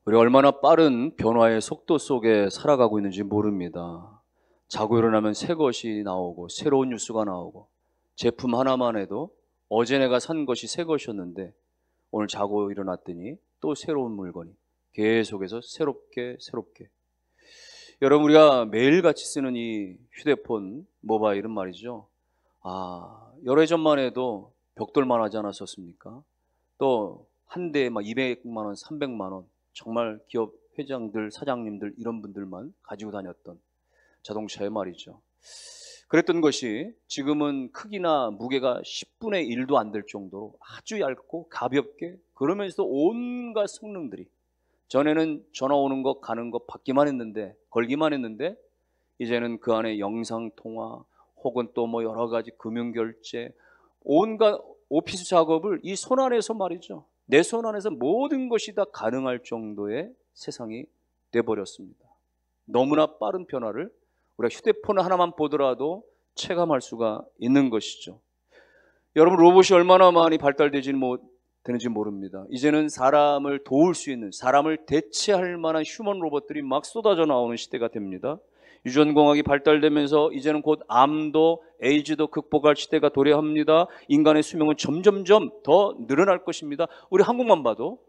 우리 얼마나 빠른 변화의 속도 속에 살아가고 있는지 모릅니다. 자고 일어나면 새 것이 나오고 새로운 뉴스가 나오고 제품 하나만 해도 어제 내가 산 것이 새 것이었는데 오늘 자고 일어났더니 또 새로운 물건이 계속해서 새롭게 여러분 우리가 매일같이 쓰는 이 휴대폰 모바일은 말이죠. 여러 해 전만 해도 벽돌만 하지 않았었습니까? 또 한 대에 막 200만 원, 300만 원 정말 기업 회장들, 사장님들 이런 분들만 가지고 다녔던 자동차에 말이죠. 그랬던 것이 지금은 크기나 무게가 10분의 1도 안 될 정도로 아주 얇고 가볍게 그러면서도 온갖 성능들이 전에는 전화 오는 거 가는 거 받기만 했는데 걸기만 했는데 이제는 그 안에 영상 통화 혹은 또 뭐 여러 가지 금융 결제 온갖 오피스 작업을 이 손 안에서 말이죠. 내 손 안에서 모든 것이 다 가능할 정도의 세상이 돼버렸습니다. 너무나 빠른 변화를 우리가 휴대폰 하나만 보더라도 체감할 수가 있는 것이죠. 여러분 로봇이 얼마나 많이 되는지 모릅니다. 이제는 사람을 도울 수 있는, 사람을 대체할 만한 휴먼 로봇들이 막 쏟아져 나오는 시대가 됩니다. 유전공학이 발달되면서 이제는 곧 암도 에이즈도 극복할 시대가 도래합니다. 인간의 수명은 점점점 더 늘어날 것입니다. 우리 한국만 봐도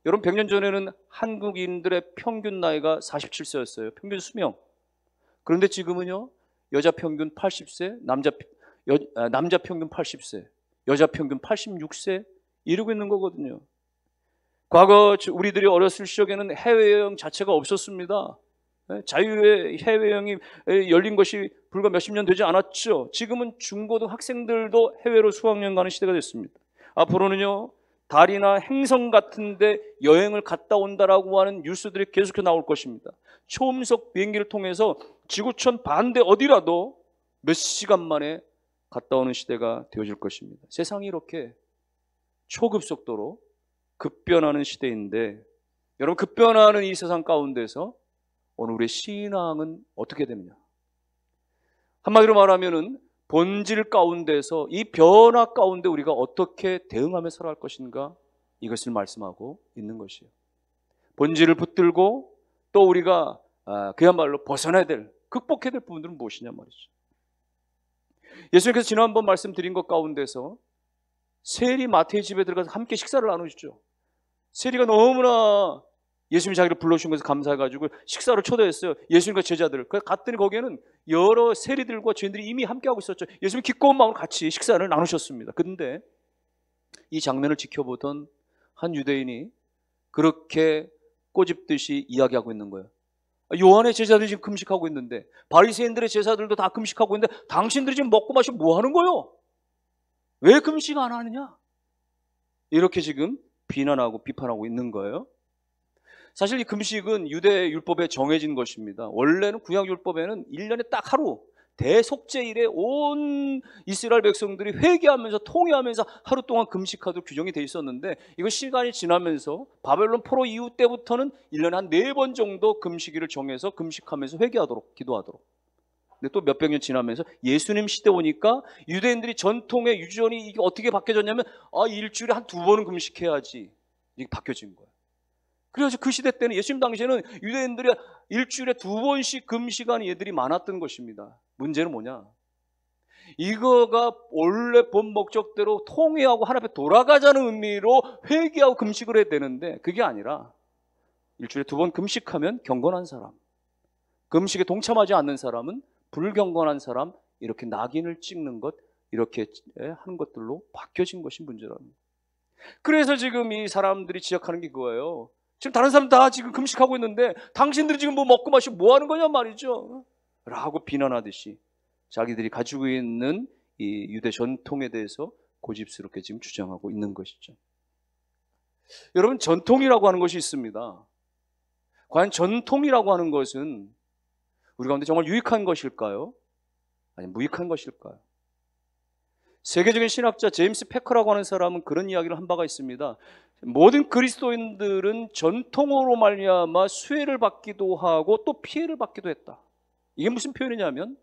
여러분 100년 전에는 한국인들의 평균 나이가 47세였어요. 평균 수명. 그런데 지금은요. 여자 평균 80세, 남자 평균 80세, 여자 평균 86세 이러고 있는 거거든요. 과거 우리들이 어렸을 시절에는 해외여행 자체가 없었습니다. 자유의 해외여행이 열린 것이 불과 몇십 년 되지 않았죠. 지금은 중고등학생들도 해외로 수학여행 가는 시대가 됐습니다. 앞으로는요. 달이나 행성 같은데 여행을 갔다 온다라고 하는 뉴스들이 계속해서 나올 것입니다. 초음속 비행기를 통해서 지구촌 반대 어디라도 몇 시간 만에 갔다 오는 시대가 되어질 것입니다. 세상이 이렇게 초급속도로 급변하는 시대인데 여러분 급변하는 이 세상 가운데서 오늘 우리의 신앙은 어떻게 되느냐? 한마디로 말하면은 본질 가운데서 이 변화 가운데 우리가 어떻게 대응하며 살아갈 것인가 이것을 말씀하고 있는 것이에요. 본질을 붙들고 또 우리가 그야말로 벗어나야 될 극복해야 될 부분들은 무엇이냐 말이죠. 예수님께서 지난번 말씀드린 것 가운데서 세리 마태의 집에 들어가서 함께 식사를 나누시죠. 세리가 너무나 예수님이 자기를 불러주신 것에 감사해가지고 식사를 초대했어요. 예수님과 제자들을. 갔더니 거기에는 여러 세리들과 죄인들이 이미 함께하고 있었죠. 예수님이 기꺼운 마음으로 같이 식사를 나누셨습니다. 그런데 이 장면을 지켜보던 한 유대인이 그렇게 꼬집듯이 이야기하고 있는 거예요. 요한의 제자들이 지금 금식하고 있는데 바리새인들의 제자들도 다 금식하고 있는데 당신들이 지금 먹고 마시고 뭐 하는 거예요? 왜 금식 안 하느냐? 이렇게 지금 비난하고 비판하고 있는 거예요. 사실 이 금식은 유대 율법에 정해진 것입니다. 원래는 구약 율법에는 1년에 딱 하루 대속죄일에 온 이스라엘 백성들이 회개하면서 통회하면서 하루 동안 금식하도록 규정이 돼 있었는데 이거 시간이 지나면서 바벨론 포로 이후 때부터는 1년에 한 4번 정도 금식일을 정해서 금식하면서 회개하도록 기도하도록. 근데 또 몇백 년 지나면서 예수님 시대 오니까 유대인들이 전통의 유전이 이게 어떻게 바뀌어졌냐면 일주일에 한 2번은 금식해야지 이게 바뀌어진 거예요. 그래서 그 시대 때는 예수님 당시에는 유대인들이 일주일에 2번씩 금식하는 예들이 많았던 것입니다. 문제는 뭐냐? 이거가 원래 본 목적대로 통회하고 하나님 앞에 돌아가자는 의미로 회개하고 금식을 해야 되는데 그게 아니라 일주일에 2번 금식하면 경건한 사람, 금식에 동참하지 않는 사람은 불경건한 사람, 이렇게 낙인을 찍는 것, 이렇게 하는 것들로 바뀌어진 것이 문제라는 거예요. 그래서 지금 이 사람들이 지적하는 게 그거예요. 지금 다른 사람 다 지금 금식하고 있는데 당신들이 지금 뭐 먹고 마시고 뭐 하는 거냐 말이죠. 라고 비난하듯이 자기들이 가지고 있는 이 유대 전통에 대해서 고집스럽게 지금 주장하고 있는 것이죠. 여러분 전통이라고 하는 것이 있습니다. 과연 전통이라고 하는 것은 우리 가운데 정말 유익한 것일까요? 아니면 무익한 것일까요? 세계적인 신학자 제임스 패커라고 하는 사람은 그런 이야기를 한 바가 있습니다. 모든 그리스도인들은 전통으로 말미암아 수혜를 받기도 하고 또 피해를 받기도 했다. 이게 무슨 표현이냐면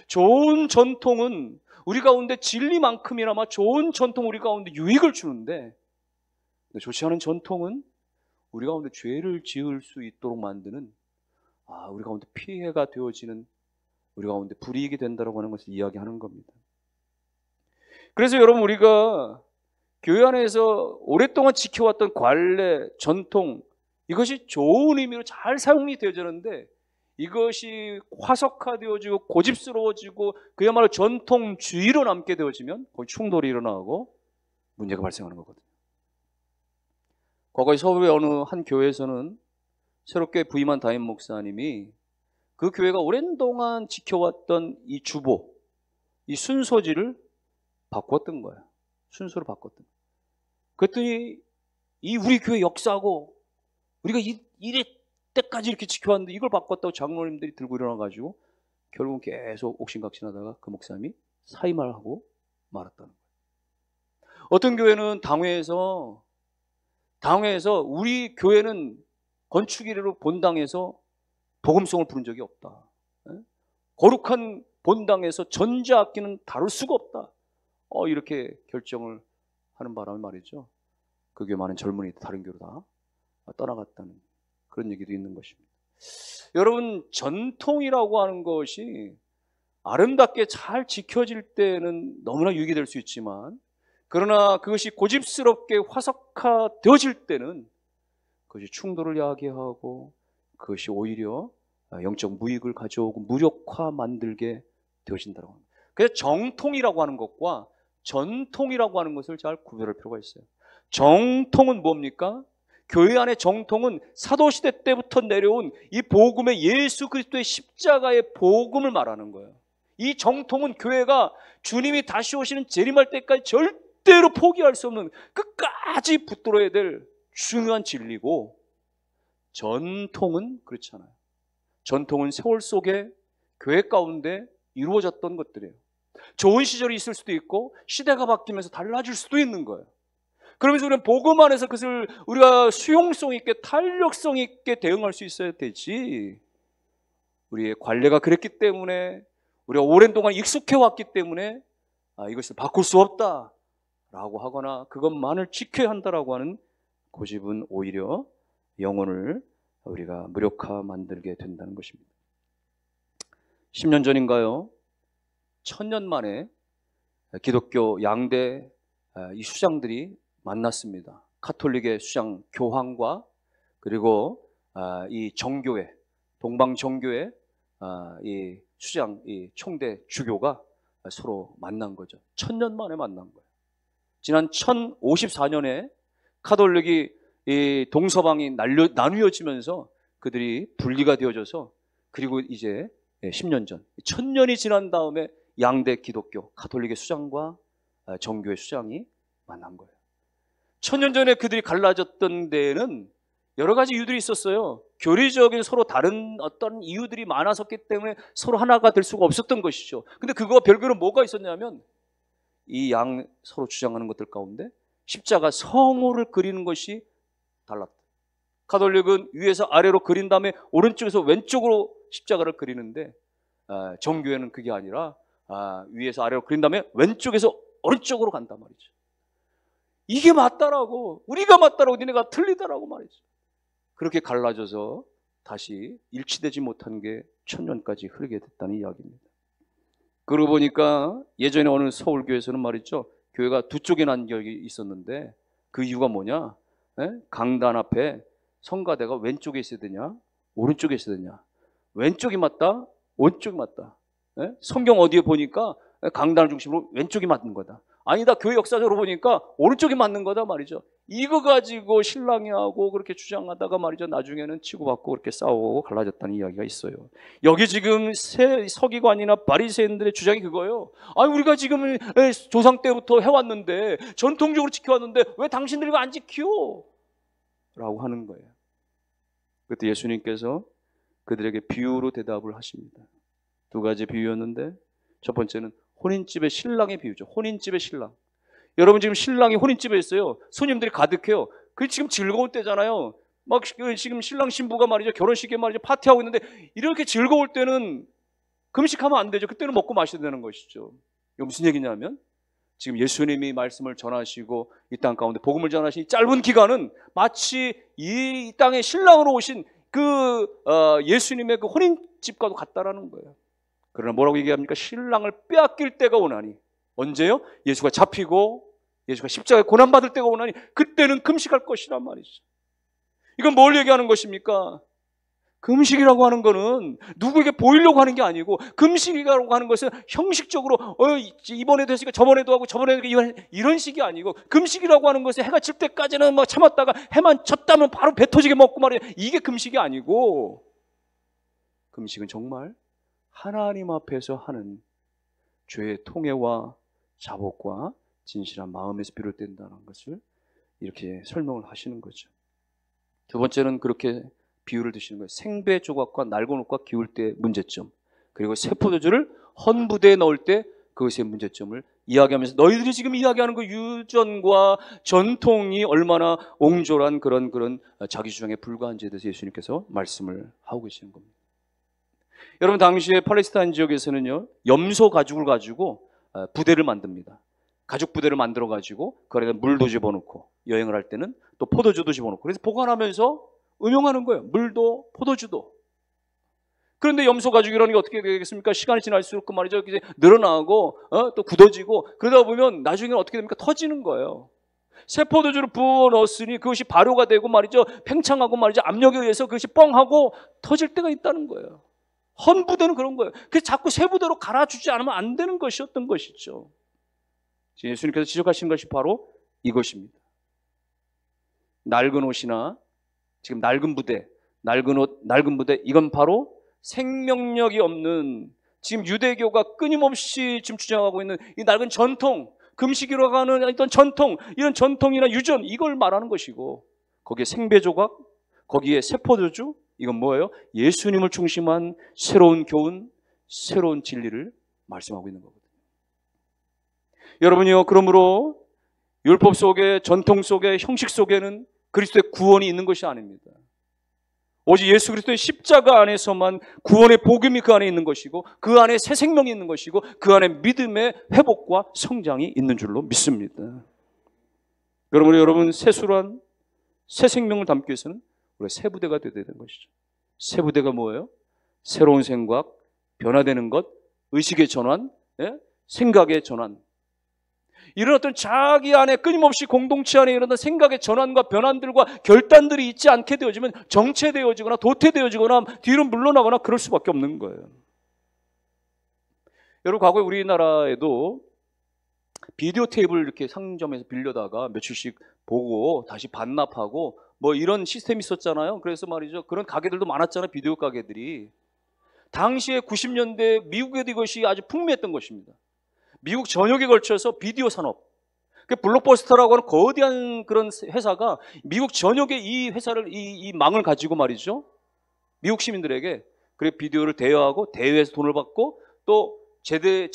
좋은 전통은 우리 가운데 진리만큼이나마 좋은 전통 우리 가운데 유익을 주는데 좋지 않은 전통은 우리 가운데 죄를 지을 수 있도록 만드는, 우리 가운데 피해가 되어지는, 우리 가운데 불이익이 된다고 하는 것을 이야기하는 겁니다. 그래서 여러분, 우리가 교회 안에서 오랫동안 지켜왔던 관례, 전통, 이것이 좋은 의미로 잘 사용이 되어지는데 이것이 화석화되어지고 고집스러워지고 그야말로 전통주의로 남게 되어지면 거기 충돌이 일어나고 문제가 발생하는 거거든요. 과거에 서울의 어느 한 교회에서는 새롭게 부임한 담임 목사님이 그 교회가 오랜 동안 지켜왔던 이 주보, 이 순서지를 바꿨던 거예요. 순서를 바꿨던 거예요. 그랬더니 이 우리 교회 역사고 우리가 이래 때까지 이렇게 지켜왔는데 이걸 바꿨다고 장로님들이 들고 일어나가지고 결국은 계속 옥신각신하다가 그 목사님이 사임을 하고 말았다는 거예요. 어떤 교회는 당회에서 우리 교회는 건축 이래로 본당에서 복음송을 부른 적이 없다. 거룩한 본당에서 전자악기는 다룰 수가 없다. 이렇게 결정을 하는 바람에 말이죠. 그 교회 많은 젊은이들 다른 교회로 다 떠나갔다는 그런 얘기도 있는 것입니다. 여러분, 전통이라고 하는 것이 아름답게 잘 지켜질 때는 너무나 유익이 될 수 있지만 그러나 그것이 고집스럽게 화석화되어질 때는 그것이 충돌을 야기하고 그것이 오히려 영적 무익을 가져오고 무력화 만들게 되어진다고 합니다. 그래서 정통이라고 하는 것과 전통이라고 하는 것을 잘 구별할 필요가 있어요. 정통은 뭡니까? 교회 안의 정통은 사도시대 때부터 내려온 이 복음의 예수 그리스도의 십자가의 복음을 말하는 거예요. 이 정통은 교회가 주님이 다시 오시는 재림할 때까지 절대로 포기할 수 없는 끝까지 붙들어야 될 중요한 진리고, 전통은 그렇잖아요. 전통은 세월 속에 교회 가운데 이루어졌던 것들이에요. 좋은 시절이 있을 수도 있고 시대가 바뀌면서 달라질 수도 있는 거예요. 그러면서 우리는 복음 안에서 그것을 우리가 수용성 있게 탄력성 있게 대응할 수 있어야 되지, 우리의 관례가 그랬기 때문에 우리가 오랜 동안 익숙해 왔기 때문에 이것을 바꿀 수 없다라고 하거나 그것만을 지켜야 한다라고 하는 고집은 오히려 영혼을 우리가 무력화 만들게 된다는 것입니다. 10년 전인가요? 1000년 만에 기독교 양대 이 수장들이 만났습니다. 카톨릭의 수장 교황과 그리고 이 정교회, 동방정교회 이 수장, 이 총대 주교가 서로 만난 거죠. 1000년 만에 만난 거예요. 지난 1054년에 카톨릭이 이 동서방이 나뉘어지면서 그들이 분리가 되어져서 그리고 이제 10년 전 1000년이 지난 다음에 양대 기독교 카톨릭의 수장과 정교회 수장이 만난 거예요. 1000년 전에 그들이 갈라졌던 데에는 여러 가지 이유들이 있었어요. 교리적인 서로 다른 어떤 이유들이 많았었기 때문에 서로 하나가 될 수가 없었던 것이죠. 근데 그거와 별개로 뭐가 있었냐면 이 양 서로 주장하는 것들 가운데 십자가 성호를 그리는 것이 달랐다. 카톨릭은 위에서 아래로 그린 다음에 오른쪽에서 왼쪽으로 십자가를 그리는데 정교회는 그게 아니라 위에서 아래로 그린 다음에 왼쪽에서 오른쪽으로 간단 말이죠. 이게 맞다라고, 우리가 맞다라고 니네가 틀리다라고 말이죠. 그렇게 갈라져서 다시 일치되지 못한 게 1000년까지 흐르게 됐다는 이야기입니다. 그러고 보니까 예전에 어느 서울교회에서는 말이죠, 교회가 두 쪽에 난 격이 있었는데 그 이유가 뭐냐? 강단 앞에 성가대가 왼쪽에 있어야 되냐 오른쪽에 있어야 되냐? 왼쪽이 맞다 오른쪽이 맞다. 성경 어디에 보니까 강단을 중심으로 왼쪽이 맞는 거다. 아니다, 교회 역사적으로 보니까 오른쪽이 맞는 거다 말이죠. 이거 가지고 신랑이 하고 그렇게 주장하다가 말이죠, 나중에는 치고받고 그렇게 싸우고 갈라졌다는 이야기가 있어요. 여기 지금 서기관이나 바리새인들의 주장이 그거예요. 우리가 지금 조상 때부터 해왔는데 전통적으로 지켜왔는데 왜 당신들이 이거 안 지켜? 라고 하는 거예요. 그때 예수님께서 그들에게 비유로 대답을 하십니다. 두 가지 비유였는데 첫 번째는 혼인집의 신랑의 비유죠. 혼인집의 신랑. 여러분, 지금 신랑이 혼인집에 있어요. 손님들이 가득해요. 그게 지금 즐거운 때잖아요. 막 지금 신랑 신부가 말이죠, 결혼식에 말이죠, 파티하고 있는데 이렇게 즐거울 때는 금식하면 안 되죠. 그때는 먹고 마셔야 되는 것이죠. 이거 무슨 얘기냐면 지금 예수님이 말씀을 전하시고 이 땅 가운데 복음을 전하신 이 짧은 기간은 마치 이 땅에 신랑으로 오신 그 예수님의 그 혼인집과도 같다라는 거예요. 그러나 뭐라고 얘기합니까? 신랑을 빼앗길 때가 오나니. 언제요? 예수가 잡히고 예수가 십자가에 고난받을 때가 오나니 그때는 금식할 것이란 말이죠. 이건 뭘 얘기하는 것입니까? 금식이라고 하는 거는 누구에게 보이려고 하는 게 아니고, 금식이라고 하는 것은 형식적으로 이번에도 했으니까 저번에도 하고 저번에도 이런 식이 아니고, 금식이라고 하는 것은 해가 질 때까지는 막 참았다가 해만 쳤다면 바로 배 터지게 먹고 말이야. 이게 금식이 아니고, 금식은 정말 하나님 앞에서 하는 죄의 통회와 자복과 진실한 마음에서 비롯된다는 것을 이렇게 설명을 하시는 거죠. 두 번째는 그렇게 비유를 드시는 거예요. 생배 조각과 낡은 옷과 기울 때의 문제점, 그리고 새 포도주를 헌 부대에 넣을 때 그것의 문제점을 이야기하면서, 너희들이 지금 이야기하는 그 유전과 전통이 얼마나 옹졸한 그런 자기 주장에 불과한지에 대해서 예수님께서 말씀을 하고 계시는 겁니다. 여러분, 당시에 팔레스타인 지역에서는요, 염소 가죽을 가지고 부대를 만듭니다. 가죽 부대를 만들어 가지고 그 안에 물도 집어넣고, 여행을 할 때는 또 포도주도 집어넣고, 그래서 보관하면서 음용하는 거예요. 물도 포도주도. 그런데 염소 가죽이라는 게 어떻게 되겠습니까? 시간이 지날수록 그 말이죠, 이제 늘어나고 또 굳어지고, 그러다 보면 나중에는 어떻게 됩니까? 터지는 거예요. 새 포도주를 부어 넣었으니 그것이 발효가 되고 말이죠, 팽창하고 말이죠, 압력에 의해서 그것이 뻥하고 터질 때가 있다는 거예요. 헌 부대는 그런 거예요. 그래서 자꾸 새 부대로 갈아주지 않으면 안 되는 것이었던 것이죠. 예수님께서 지적하신 것이 바로 이것입니다. 낡은 옷이나 지금 낡은 부대, 낡은 옷, 낡은 부대, 이건 바로 생명력이 없는, 지금 유대교가 끊임없이 지금 주장하고 있는 이 낡은 전통, 금식이라고 하는 어떤 전통, 이런 전통이나 유전, 이걸 말하는 것이고, 거기에 생배조각, 거기에 세포도주, 이건 뭐예요? 예수님을 중심한 새로운 교훈, 새로운 진리를 말씀하고 있는 거거든요. 여러분이요, 그러므로 율법 속에, 전통 속에, 형식 속에는 그리스도의 구원이 있는 것이 아닙니다. 오직 예수 그리스도의 십자가 안에서만 구원의 복음이 그 안에 있는 것이고, 그 안에 새 생명이 있는 것이고, 그 안에 믿음의 회복과 성장이 있는 줄로 믿습니다. 그러므로 여러분, 새수란 새 생명을 담기 위해서는 우리가 새 부대가 되어야 되는 것이죠. 새 부대가 뭐예요? 새로운 생각, 변화되는 것, 의식의 전환, 생각의 전환, 이런 어떤 자기 안에 끊임없이 공동체 안에 이런 생각의 전환과 변환들과 결단들이 있지 않게 되어지면 정체되어지거나 도태되어지거나 뒤로 물러나거나 그럴 수밖에 없는 거예요. 여러분, 과거에 우리나라에도 비디오 테이프를 이렇게 상점에서 빌려다가 며칠씩 보고 다시 반납하고 뭐 이런 시스템이 있었잖아요. 그래서 말이죠, 그런 가게들도 많았잖아요. 비디오 가게들이. 당시에 90년대 미국에도 이것이 아주 풍미했던 것입니다. 미국 전역에 걸쳐서 비디오 산업, 그 블록버스터라고 하는 거대한 그런 회사가 미국 전역에 이 회사를, 이 망을 가지고 말이죠, 미국 시민들에게 그래 비디오를 대여하고 대여해서 돈을 받고, 또 제때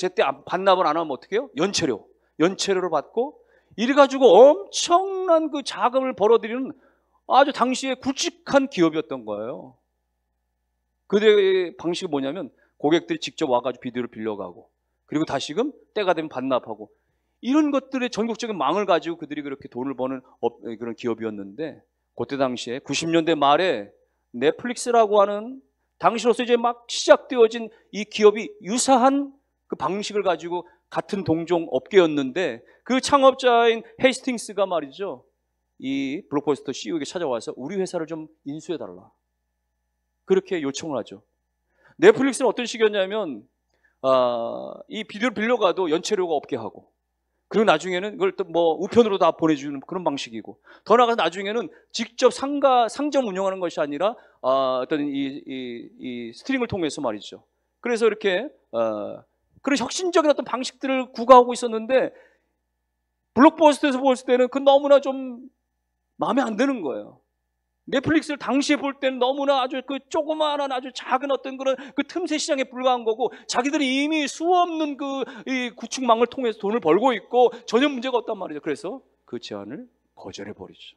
반납을 안 하면 어떻게 해요? 연체료를 받고, 이래가지고 엄청난 그 자금을 벌어들이는 아주 당시에 굵직한 기업이었던 거예요. 그들의 방식이 뭐냐면, 고객들이 직접 와가지고 비디오를 빌려가고, 그리고 다시금 때가 되면 반납하고, 이런 것들의 전국적인 망을 가지고 그들이 그렇게 돈을 버는 그런 기업이었는데, 그때 당시에 90년대 말에 넷플릭스라고 하는 당시로서 이제 막 시작되어진 이 기업이 유사한 그 방식을 가지고 같은 동종 업계였는데, 그 창업자인 헤이스팅스가 말이죠, 이 블록버스터 CEO에게 찾아와서 우리 회사를 좀 인수해달라, 그렇게 요청을 하죠. 넷플릭스는 어떤 식이었냐면, 이 비디오를 빌려가도 연체료가 없게 하고, 그리고 나중에는 그걸 또 뭐 우편으로 다 보내주는 그런 방식이고, 더 나아가서 나중에는 직접 상점 운영하는 것이 아니라 어떤 이 스트링을 통해서 말이죠. 그래서 이렇게 그런 혁신적인 어떤 방식들을 구가하고 있었는데, 블록버스터에서 봤을 때는 그 너무나 좀 마음에 안 드는 거예요. 넷플릭스를 당시에 볼 때는 너무나 아주 그 조그마한 아주 작은 어떤 그런 그 틈새 시장에 불과한 거고, 자기들이 이미 수없는 이 구축망을 통해서 돈을 벌고 있고 전혀 문제가 없단 말이죠. 그래서 그 제안을 거절해 버리죠.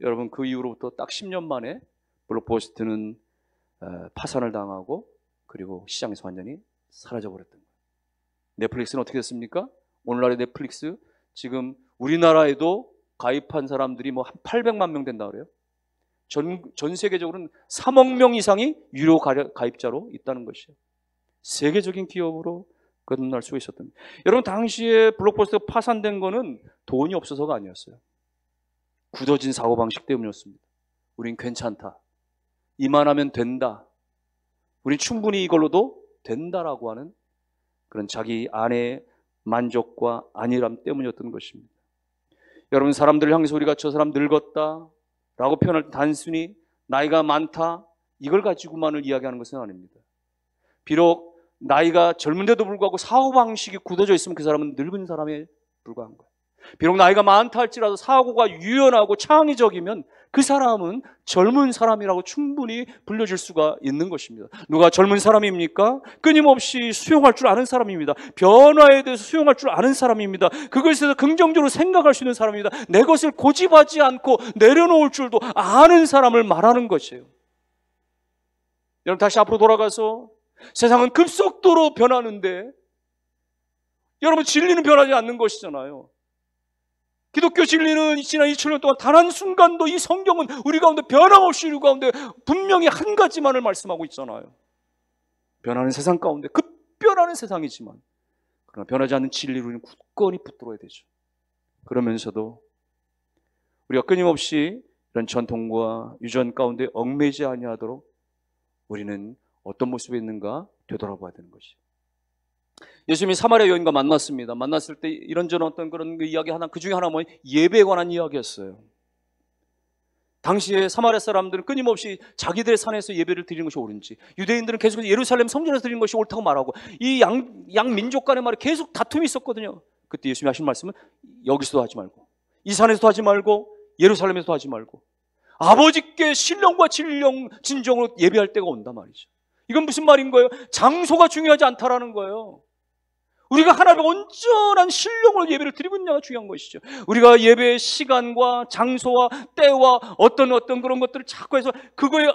여러분, 그 이후로부터 딱 10년 만에 블록버스터는 파산을 당하고, 그리고 시장에서 완전히 사라져 버렸던 거예요. 넷플릭스는 어떻게 됐습니까? 오늘날의 넷플릭스 지금 우리나라에도 가입한 사람들이 뭐 한 800만 명 된다 그래요. 전 세계적으로는 3억 명 이상이 유료 가입자로 있다는 것이에요. 세계적인 기업으로 거듭날 수 있었던. 여러분, 당시에 블록버스터가 파산된 거는 돈이 없어서가 아니었어요. 굳어진 사고방식 때문이었습니다. 우린 괜찮다. 이만하면 된다. 우린 충분히 이걸로도 된다라고 하는 그런 자기 안의 만족과 안일함 때문이었던 것입니다. 여러분, 사람들을 향해서 우리가 저 사람 늙었다 라고 표현할 때 단순히 나이가 많다 이걸 가지고만을 이야기하는 것은 아닙니다. 비록 나이가 젊은데도 불구하고 사고방식이 굳어져 있으면 그 사람은 늙은 사람에 불과한 거예요. 비록 나이가 많다 할지라도 사고가 유연하고 창의적이면 그 사람은 젊은 사람이라고 충분히 불려질 수가 있는 것입니다. 누가 젊은 사람입니까? 끊임없이 수용할 줄 아는 사람입니다. 변화에 대해서 수용할 줄 아는 사람입니다. 그것에 대해서 긍정적으로 생각할 수 있는 사람입니다. 내 것을 고집하지 않고 내려놓을 줄도 아는 사람을 말하는 것이에요. 여러분, 다시 앞으로 돌아가서 세상은 급속도로 변하는데 여러분, 진리는 변하지 않는 것이잖아요. 기독교 진리는 지난 2000년 동안 단 한순간도 이 성경은 우리 가운데 변함없이 우리 가운데 분명히 한 가지만을 말씀하고 있잖아요. 변하는 세상 가운데 급변하는 세상이지만 그러나 변하지 않는 진리로 우리는 굳건히 붙들어야 되죠. 그러면서도 우리가 끊임없이 이런 전통과 유전 가운데 얽매이지 아니하도록 우리는 어떤 모습에 있는가 되돌아봐야 되는 것이죠. 예수님이 사마리아 여인과 만났습니다. 만났을 때 이런저런 어떤 그런 이야기 하나, 그 중에 하나 뭐냐면 예배에 관한 이야기였어요. 당시에 사마리아 사람들은 끊임없이 자기들의 산에서 예배를 드리는 것이 옳은지, 유대인들은 계속 예루살렘 성전에서 드리는 것이 옳다고 말하고, 이 양 민족 간의 말에 계속 다툼이 있었거든요. 그때 예수님이 하신 말씀은 여기서도 하지 말고, 이 산에서도 하지 말고, 예루살렘에서도 하지 말고, 아버지께 신령과 진정으로 예배할 때가 온단 말이죠. 이건 무슨 말인 거예요? 장소가 중요하지 않다라는 거예요. 우리가 하나님의 온전한 신령으로 예배를 드리고 있느냐가 중요한 것이죠. 우리가 예배의 시간과 장소와 때와 어떤 그런 것들을 자꾸 해서 그거에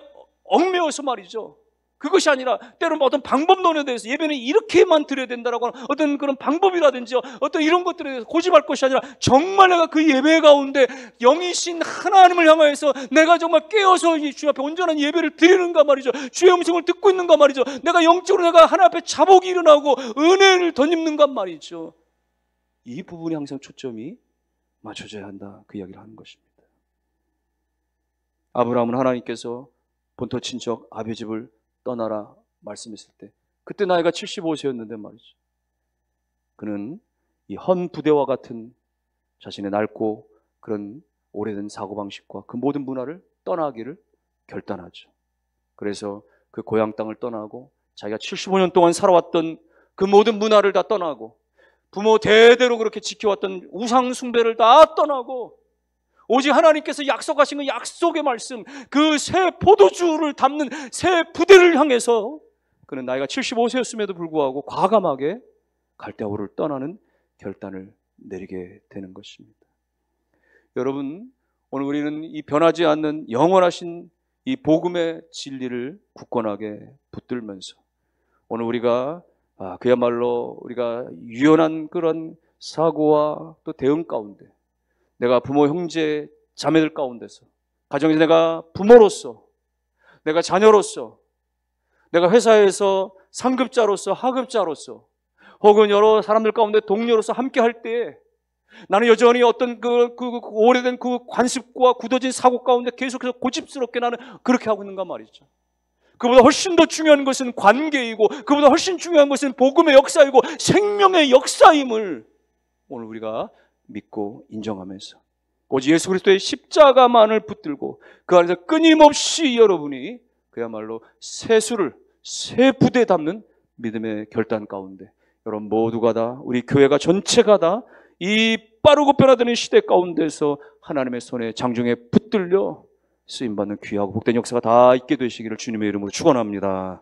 얽매여서 말이죠. 그것이 아니라 때로는 어떤 방법론에 대해서 예배는 이렇게만 드려야 된다라고 하는 어떤 그런 방법이라든지 어떤 이런 것들에 대해서 고집할 것이 아니라 정말 내가 그 예배 가운데 영이신 하나님을 향하여서 내가 정말 깨어서 주님 앞에 온전한 예배를 드리는가 말이죠. 주의 음성을 듣고 있는가 말이죠. 내가 영적으로 내가 하나님 앞에 자복이 일어나고 은혜를 덧입는가 말이죠. 이 부분이 항상 초점이 맞춰져야 한다, 그 이야기를 하는 것입니다. 아브라함은 하나님께서 본토 친척 아비 집을 떠나라 말씀했을 때 그때 나이가 75세였는데 말이죠. 그는 이 헌 부대와 같은 자신의 낡고 그런 오래된 사고방식과 그 모든 문화를 떠나기를 결단하죠. 그래서 그 고향 땅을 떠나고 자기가 75년 동안 살아왔던 그 모든 문화를 다 떠나고 부모 대대로 그렇게 지켜왔던 우상 숭배를 다 떠나고 오직 하나님께서 약속하신 그 약속의 말씀, 그 새 포도주를 담는 새 부대를 향해서 그는 나이가 75세였음에도 불구하고 과감하게 갈대아우를 떠나는 결단을 내리게 되는 것입니다. 여러분, 오늘 우리는 이 변하지 않는 영원하신 이 복음의 진리를 굳건하게 붙들면서 오늘 우리가 그야말로 우리가 유연한 그런 사고와 또 대응 가운데 내가 부모, 형제, 자매들 가운데서 가정에서 내가 부모로서 내가 자녀로서 내가 회사에서 상급자로서 하급자로서 혹은 여러 사람들 가운데 동료로서 함께 할 때에 나는 여전히 어떤 그 오래된 그 관습과 굳어진 사고 가운데 계속해서 고집스럽게 나는 그렇게 하고 있는가 말이죠. 그보다 훨씬 더 중요한 것은 관계이고 그보다 훨씬 중요한 것은 복음의 역사이고 생명의 역사임을 오늘 우리가 믿고 인정하면서 오직 예수 그리스도의 십자가만을 붙들고 그 안에서 끊임없이 여러분이 그야말로 새 부대에 담는 믿음의 결단 가운데 여러분 모두가 다 우리 교회가 전체가 다 이 빠르고 변화되는 시대 가운데서 하나님의 손에 장중에 붙들려 쓰임받는 귀하고 복된 역사가 다 있게 되시기를 주님의 이름으로 축원합니다.